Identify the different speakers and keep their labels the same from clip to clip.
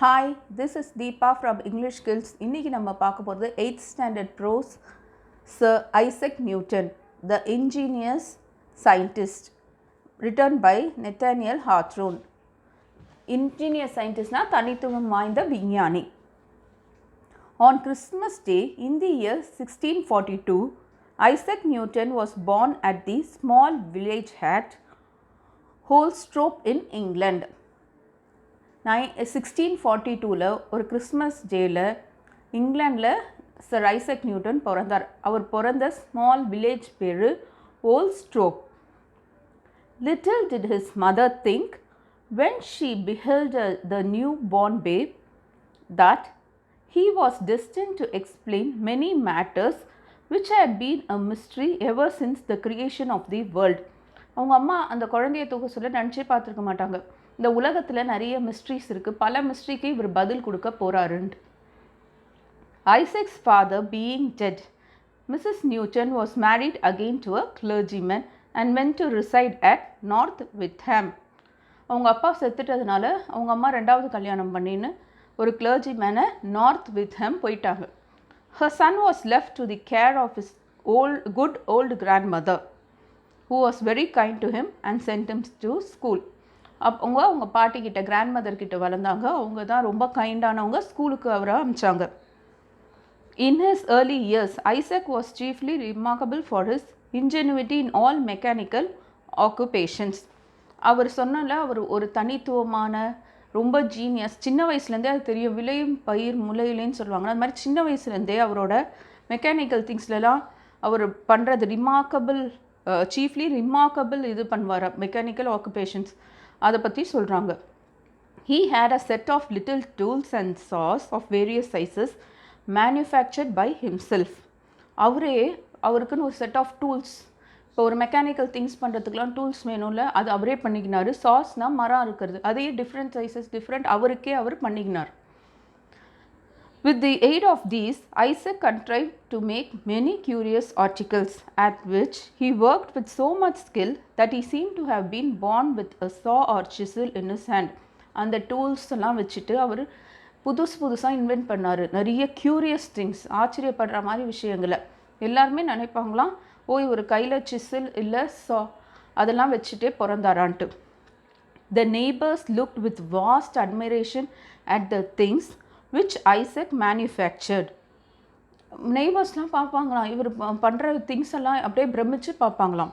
Speaker 1: Hi, this is Deepa from English Skills. இன்னைக்கு நம்ம பார்க்க போகிறது 8th standard prose Sir Isaac Newton, the ingenious scientist, written by Nathaniel Hawthorne. Ingenious scientist na தனித்துவம் வாய்ந்த விஞ்ஞானி. On Christmas Day in the year 1642, Isaac Newton was born at the small village at Holsthorpe in England. 1642 ஒரு Christmas டேயில் இங்கிலாண்டில் sir Isaac Newton பிறந்தார். அவர் பிறந்த small village பேர் Woolsthorpe. Little did his mother think when she beheld the newborn babe that he was destined to explain many matters which had been a mystery ever since the creation of the world. அவங்க அம்மா அந்த குழந்தைய தூக்க சொல்ல நினச்சே பார்த்துருக்க மாட்டாங்க. இந்த உலகத்தில் நிறைய மிஸ்ட்ரிஸ் இருக்குது, பல மிஸ்ட்ரிக்கு இவர் பதில் கொடுக்க போகிறாருன்ட்டு. Isaac's father being dead, Mrs Newton was married again to a clergyman and went to reside at North Witham. அவங்க அப்பா செத்துட்டதுனால அவங்க அம்மா ரெண்டாவது கல்யாணம் பண்ணின்னு ஒரு கிளர்ஜிமேனை நார்த் வித்ஹாம் போயிட்டாங்க. Her son was left to the care of his good old grandmother who was very kind to him and sent him to school. அவங்க பாட்டிக்கிட்ட கிராண்ட் மதர் கிட்ட வளர்ந்தாங்க. அவங்க தான் ரொம்ப கைண்டானவங்க. ஸ்கூலுக்கு அவரை அனுப்பிச்சாங்க. In his early years, Isaac was chiefly remarkable for his ingenuity in all mechanical occupations. அவர் சொன்னால அவர் ஒரு தனித்துவமான ரொம்ப ஜீனியஸ். சின்ன வயசுலேருந்தே அது தெரியும், விளையும் பயிர் முளையிலேன்னு சொல்லுவாங்க. அது மாதிரி சின்ன வயசுலேருந்தே அவரோட மெக்கானிக்கல் திங்ஸ்லாம் அவர் பண்ணுறது ரிமார்க்கபிள், சீஃப்லி ரிமார்க்கபிள் இது பண்ணுவார். மெக்கானிக்கல் ஆக்குபேஷன்ஸ் அதை பற்றி சொல்கிறாங்க. He had a set of little tools and saws of various sizes manufactured by himself. அவருக்குன்னு ஒரு செட் ஆஃப் டூல்ஸ், இப்போ ஒரு மெக்கானிக்கல் திங்ஸ் பண்ணுறதுக்குலாம் டூல்ஸ் வேணும்ல, அது அவரே பண்ணிக்கினார். சாஸ்னால் மரம் இருக்கிறது, அதையே டிஃப்ரெண்ட் சைஸஸ் அவருக்கே அவர் பண்ணிக்கினார். With the aid of these, Isaac contrived to make many curious articles, at which he worked with so much skill that he seemed to have been born with a saw or chisel in his hand. அந்த tools எல்லாம் வச்சுட்டு அவர் புதுசாக invent பண்ணார். நிறைய curious things, ஆச்சரியப்படுற மாதிரி விஷயங்களை. எல்லாருமே நினைப்பாங்களாம், ஒரு கையில் சிசில் இல்லை சா அதெல்லாம் வச்சுட்டே பிறந்தாரான்ட்டு. The neighbors looked with vast admiration at the things which Isaac manufactured. நெய்பர்ஸ்லாம் பார்ப்பாங்களாம், இவர் பண்ணுற திங்ஸ் எல்லாம் அப்படியே பிரமிச்சு பார்ப்பாங்களாம்.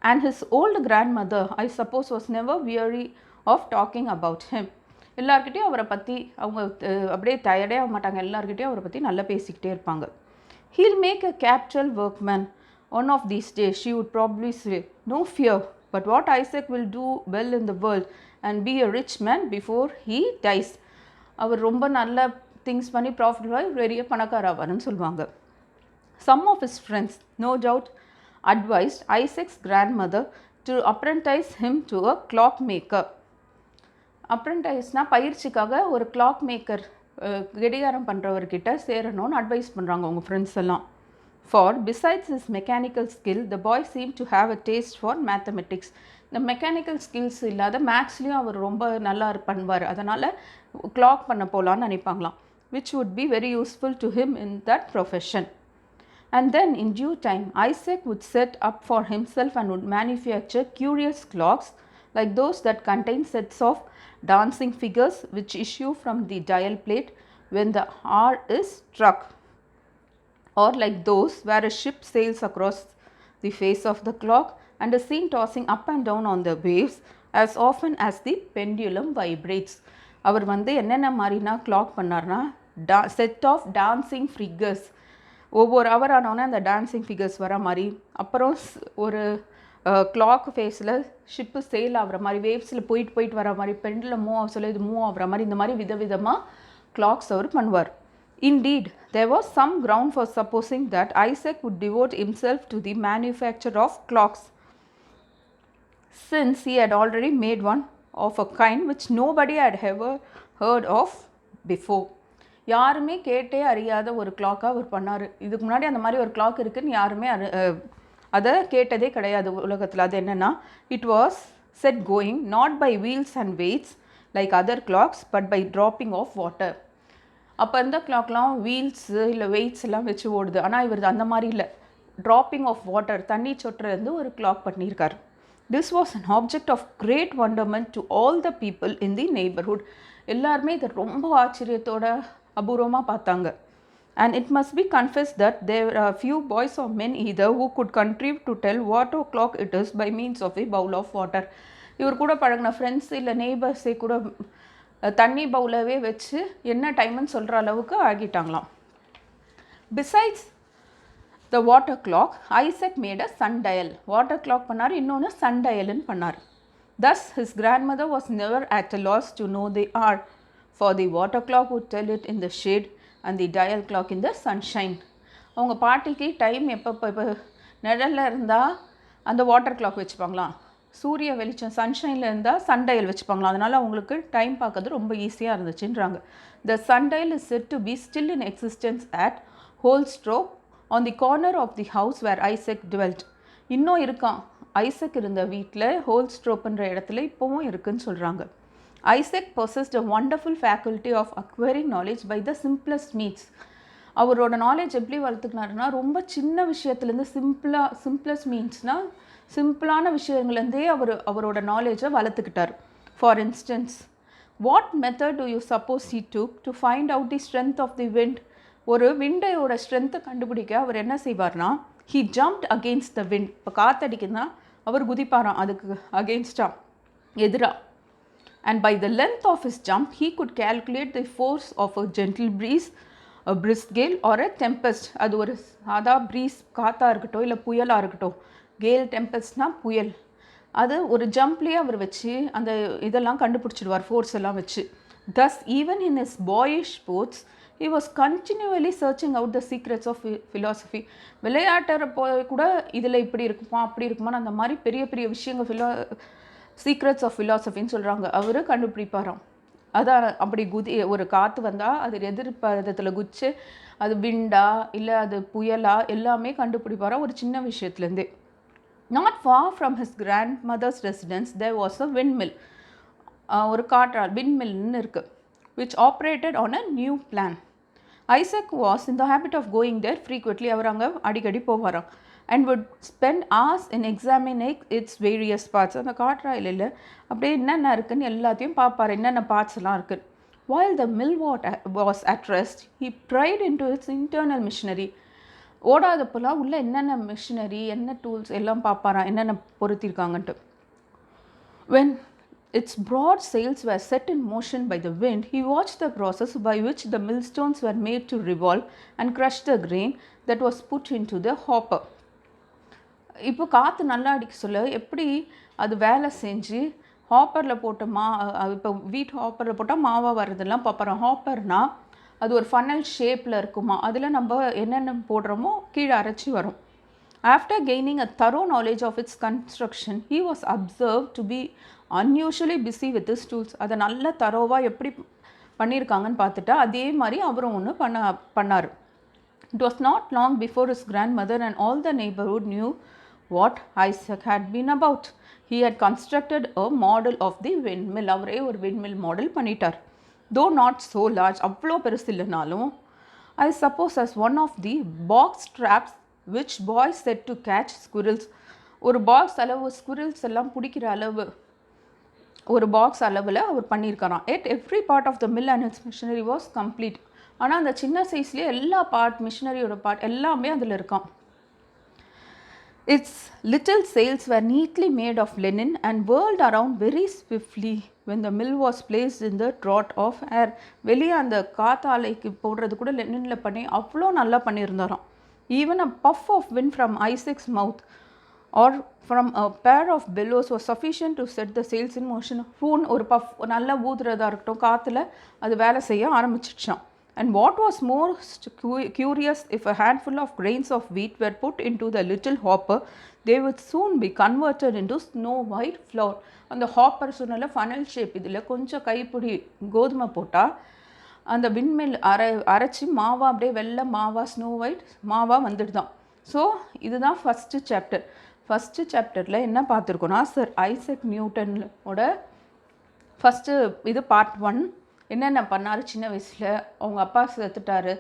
Speaker 1: And his old grandmother, I suppose, was never weary of talking about him. எல்லார்கிட்டையும் அவரை பற்றி அவங்க அப்படியே டயர்டே ஆக மாட்டாங்க. எல்லார்கிட்டையும் அவரை பற்றி நல்லா பேசிக்கிட்டே இருப்பாங்க. He'll make a capital workman. One of these days she would probably say, no fear, but what Isaac will do well in the world and be a rich man before he dies. அவர் ரொம்ப நல்ல things பண்ணி ப்ராஃபிட்டாக பெரிய பணக்கார ஆவார்னு சொல்லுவாங்க. Some of his friends, no doubt, advised Isaac's grandmother to apprentice him to a clock maker. அப்ரெண்டைஸ்னால் பயிற்சிக்காக ஒரு clock maker, கடிகாரம் பண்ணுறவர்கிட்ட சேரணும்னு அட்வைஸ் பண்ணுறாங்க அவங்க ஃப்ரெண்ட்ஸ் எல்லாம். For besides his mechanical skill, the boy seemed to have a taste for mathematics. இந்த mechanical skills இல்லாத மேக்ஸ்லேயும் அவர் ரொம்ப நல்லா பண்ணுவார். அதனால் கிளாக் பண்ண போகலான்னு நினைப்பாங்களாம். which would be very useful to him in that profession. And then in due time, Isaac would set up for himself and would manufacture curious clocks like those that contain sets of dancing figures which issue from the dial plate when the hour is struck, or like those where a ship sails across the face of the clock and is seen tossing up and down on the waves as often as the pendulum vibrates. அவர் என்னென்ன மாதிரினா clock பண்ணார்னா, set of dancing figures, ஒவ்வொரு hour ஆனோடனே அந்த dancing figures வர மாதிரி, அப்புறம் ஒரு கிளாக் ஃபேஸில் ஷிப்பு சேல் ஆகிற மாதிரி, வேவ்ஸில் போயிட்டு வர மாதிரி, பெண்டில் மூவ் ஆக சொல்ல இது மூவ் ஆகிற மாதிரி, இந்த மாதிரி விதவிதமாக கிளாக்ஸ் அவர் பண்ணுவார். Indeed, there was some ground for supposing that Isaac would devote himself to the manufacture of clocks, since he had already made one of a kind which nobody had ever heard of before. யாருமே கேட்டே அறியாத ஒரு கிளாக்காக அவர் பண்ணார். இதுக்கு முன்னாடி அந்த மாதிரி ஒரு கிளாக் இருக்குதுன்னு யாருமே அதை கேட்டதே கிடையாது உலகத்தில். அது என்னென்னா, it was set going not by wheels and weights like other clocks but by dropping of water. அப்போ இருந்த கிளாக்லாம் வீல்ஸு இல்லை வெயிட்ஸ் எல்லாம் வச்சு ஓடுது. ஆனால் இவர் அந்த மாதிரி இல்லை, ட்ராப்பிங் ஆஃப் வாட்டர், தண்ணி சொட்டுறது ஒரு கிளாக் பண்ணியிருக்கார். This was an object of great wonderment to all the people in the neighbourhood. எல்லாருமே இதை ரொம்ப ஆச்சரியத்தோட அபூர்வமாக பார்த்தாங்க. And it must be confessed that there are few boys or men either who could contrive to tell what o'clock it is by means of a bowl of water. இவர் கூட பழகின friends இல்லை நெய்பர்ஸே கூட தண்ணி பவுலவே வச்சு என்ன டைம்னு சொல்கிற அளவுக்கு ஆகிட்டாங்களாம். Besides the water clock, Isaac made a sundial. Water clock பண்ணார், இன்னொன்று சன்டயல்னு பண்ணார். Thus his grandmother was never at a loss to know the hour, for the water clock would tell it in the shade and the dial clock in the sunshine. அவங்க பாட்டிக்கு time எப்போ நிழலில் இருந்தால் அந்த water clock வச்சுப்பாங்களாம், சூரிய வெளிச்சம் சன்ஷைனில் இருந்தால் சன்டயல் வச்சுப்பாங்களாம். அதனால் அவங்களுக்கு டைம் பார்க்கறது ரொம்ப ஈஸியாக இருந்துச்சுன்றாங்க. The sundial is said to be still in existence at Woolsthorpe on the corner of the house where Isaac dwelt. இன்னும் இருக்கான், ஐசக் இருந்த வீட்டில் ஹோல்ஸ்ட்ரோப்புன்ற இடத்துல இப்போவும் இருக்குதுன்னு சொல்கிறாங்க. Isaac possessed a wonderful faculty of acquiring knowledge by the simplest means. அவரோட knowledge எப்படி வளர்த்துக்கினாருன்னா, ரொம்ப சின்ன விஷயத்துலேருந்து சிம்பிளஸ்ட் மீன்ஸ்னால் சிம்பிளான விஷயங்கள்லேருந்தே அவரோட நாலேஜை வளர்த்துக்கிட்டார். For instance, what method do you suppose he took to find out the strength of the wind? ஒரு விண்டையோட ஸ்ட்ரென்த்தை கண்டுபிடிக்க அவர் என்ன செய்வார்னா, he jumped against the wind. இப்போ காற்றடிக்குதுன்னா அவர் குதிப்பாராம் அதுக்கு அகெயின்ஸ்டாக, எதிராக. And by the length of his jump he could calculate the force of a gentle breeze, a brisk gale or a tempest. அது ஒரு சாதா ப்ரீஸ் காற்றா இருக்கட்டும் இல்லை புயலாக இருக்கட்டும், கேல் டெம்பஸ்ட்னா புயல், அது ஒரு ஜம்ப்லேயே அவர் வச்சு அந்த இதெல்லாம் கண்டுபிடிச்சிடுவார், ஃபோர்ஸ் எல்லாம் வச்சு. Thus even in his boyish sports he was continually searching out the secrets of philosophy. விளையாட்டுறப்போ கூட இதில் இப்படி இருக்குமா அப்படி இருக்குமான்னு அந்த மாதிரி பெரிய பெரிய விஷயங்கள் சீக்ரெட்ஸ் ஆஃப் ஃபிலாசபின்னு சொல்கிறாங்க, அவர் கண்டுபிடிப்பாராம். அதான் அப்படி ஒரு காற்று வந்தால் அது எதிர்பதத்தில் குச்சி அது விண்டா இல்லை அது புயலா எல்லாமே கண்டுபிடிப்பாராம் ஒரு சின்ன விஷயத்துலேருந்தே. Not far from his grandmother's residence there was a windmill. ஒரு காற்றால் விண்ட்மில்னு இருக்குது, which operated on a new plan. Isaac was in the habit of going there frequently. அவர் அங்கே அடிக்கடி போவாராம். And would spend hours in examining its various parts. அந்த காற்றாயில் அப்படியே என்னென்ன இருக்குன்னு எல்லாத்தையும் பார்ப்பார், என்னென்ன பார்ட்ஸ் எல்லாம் இருக்குது. While the mill was at rest, he pried into its internal machinery. ஓடாதப்பெல்லாம் உள்ள என்னென்ன மிஷினரி என்ன டூல்ஸ் எல்லாம் பார்ப்பாராம், என்னென்ன பொருத்திருக்காங்கன்ட்டு. When its broad sails were set in motion by the wind, he watched the process by which the millstones were made to revolve and crush the grain that was put into the hopper. இப்போ காற்று நல்லா அடிக்க சொல்ல எப்படி அது வேலை செஞ்சு ஹாப்பரில் போட்ட இப்போ வீட் ஹாப்பரில் போட்டால் மாவாக வர்றதெல்லாம் பார்ப்போம். ஹாப்பர்னால் அது ஒரு ஃபனல் ஷேப்பில் இருக்குமா, அதில் நம்ம என்னென்ன போடுறோமோ கீழே அரைச்சி வரும். After gaining a thorough knowledge of its construction he was observed to be unusually busy with his tools. அதை நல்ல தரோவாக எப்படி பண்ணியிருக்காங்கன்னு பார்த்துட்டா அதே மாதிரி அவரும் ஒன்று பண்ணார். It was not long before his grandmother and all the neighborhood knew what Isaac had been about. He had constructed a model of the windmill. அவரே ஒரு windmill model பண்ணிட்டார். Though not so large, அவ்வளோ பெருசு இல்லைனாலும், I suppose as one of the box traps which boys set to catch squirrels. ஒரு box அளவு squirrels எல்லாம் பிடிக்கிற அளவு ஒரு பாக்ஸ் அளவில் அவர் பண்ணியிருக்காராம். Yet every part of the mill and its machinery was complete. ஆனால் அந்த சின்ன சைஸ்லேயே எல்லா பார்ட், மிஷினரியோட பார்ட் எல்லாமே அதில் இருக்கான். Its little sails were neatly made of linen and whirled around very swiftly when the mill was placed in the draught of air. வெளியே அந்த காத்தாலைக்கு போடுறது கூட லெனினில் பண்ணி அவ்வளோ நல்லா பண்ணியிருந்தாராம். Even a puff of wind from Isaac's mouth or from a pair of bellows was sufficient to set the sails in motion. ஃபூன் ஒரு puff நல்லா ஊதுறதா இருக்கட்டும், காற்றுல அது வேலை செய்ய ஆரம்பிச்சிடுச்சான். And what was most curious, if a handful of grains of wheat were put into the little hopper, they would soon be converted into snow white flour. அந்த hopper சொன்னால funnel shape, இதில் கொஞ்சம் கைப்பிடி கோதுமை போட்டால் அந்த விண்மில் அரைச்சி மாவா அப்படியே வெள்ளை மாவா ஸ்னோ ஒயிட் மாவா வந்துடுதான். ஸோ இதுதான் ஃபஸ்ட்டு சாப்டர். ஃபஸ்ட்டு சாப்டரில் என்ன பார்த்துருக்கோன்னா, சர் ஐசக் நியூட்டனோட ஃபஸ்ட்டு இது பார்ட் 1. என்னென்ன பண்ணார் சின்ன வயசில். அவங்க அப்பா செத்துட்டார்,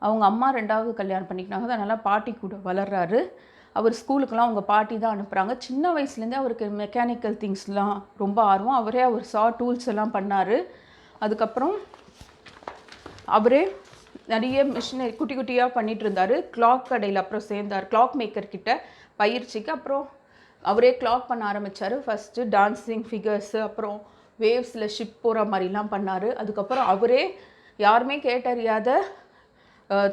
Speaker 1: அவங்க அம்மா 2வது கல்யாணம் பண்ணிக்கினாங்க, அதனால் பாட்டி கூட வளர்றாரு. அவர் ஸ்கூலுக்கெலாம் அவங்க பாட்டி தான் அனுப்புகிறாங்க. சின்ன வயசுலேருந்தே அவருக்கு மெக்கானிக்கல் திங்ஸ்லாம் ரொம்ப ஆர்வம். அவரே டூல்ஸ் எல்லாம் பண்ணார். அதுக்கப்புறம் அவரே நிறைய மிஷினரி குட்டி குட்டியாக பண்ணிகிட்டு இருந்தார். கிளாக் கடையில் அப்புறம் சேர்ந்தார், கிளாக் மேக்கர்கிட்ட பயிற்சிக்கு. அப்புறம் அவரே கிளாக் பண்ண ஆரம்பித்தார். ஃபஸ்ட்டு டான்ஸிங் ஃபிகர்ஸு, அப்புறம் வேவ்ஸில் ஷிப் போகிற மாதிரிலாம் பண்ணார். அதுக்கப்புறம் அவரே யாருமே கேட்டறியாத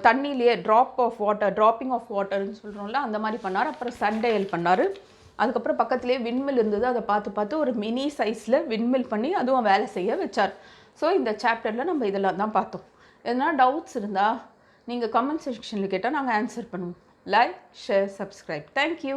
Speaker 1: தண்ணியிலேயே ட்ராப்பிங் ஆஃப் வாட்டர்னு சொல்கிறோம்ல, அந்த மாதிரி பண்ணார். அப்புறம் சன்டயல் பண்ணார். அதுக்கப்புறம் பக்கத்துலேயே விண்மில் இருந்தது, அதை பார்த்து ஒரு மினி சைஸில் விண்மில் பண்ணி அதுவும் வேலை செய்ய வச்சார். ஸோ இந்த சாப்டரில் நம்ம இதெல்லாம் தான் பார்த்தோம். எதனா டவுட்ஸ் இருந்தால் நீங்கள் கமெண்ட் செக்ஷனில் கேட்டால் நாங்கள் ஆன்சர் பண்ணுவோம். Like, share, subscribe. தேங்க்யூ.